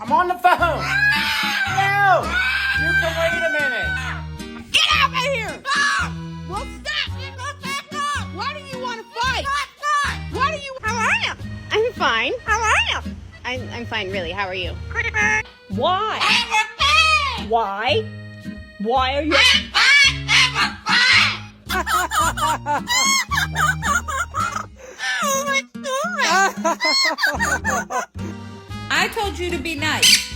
I'm on the phone. No! You can wait a minute. Get out of here! Well, stop! Why do you want to fight? Why do you... How are you? I'm fine. How are you? I'm fine, really. How are you? Why? Why? Why are you... Oh my God! I told you to be nice.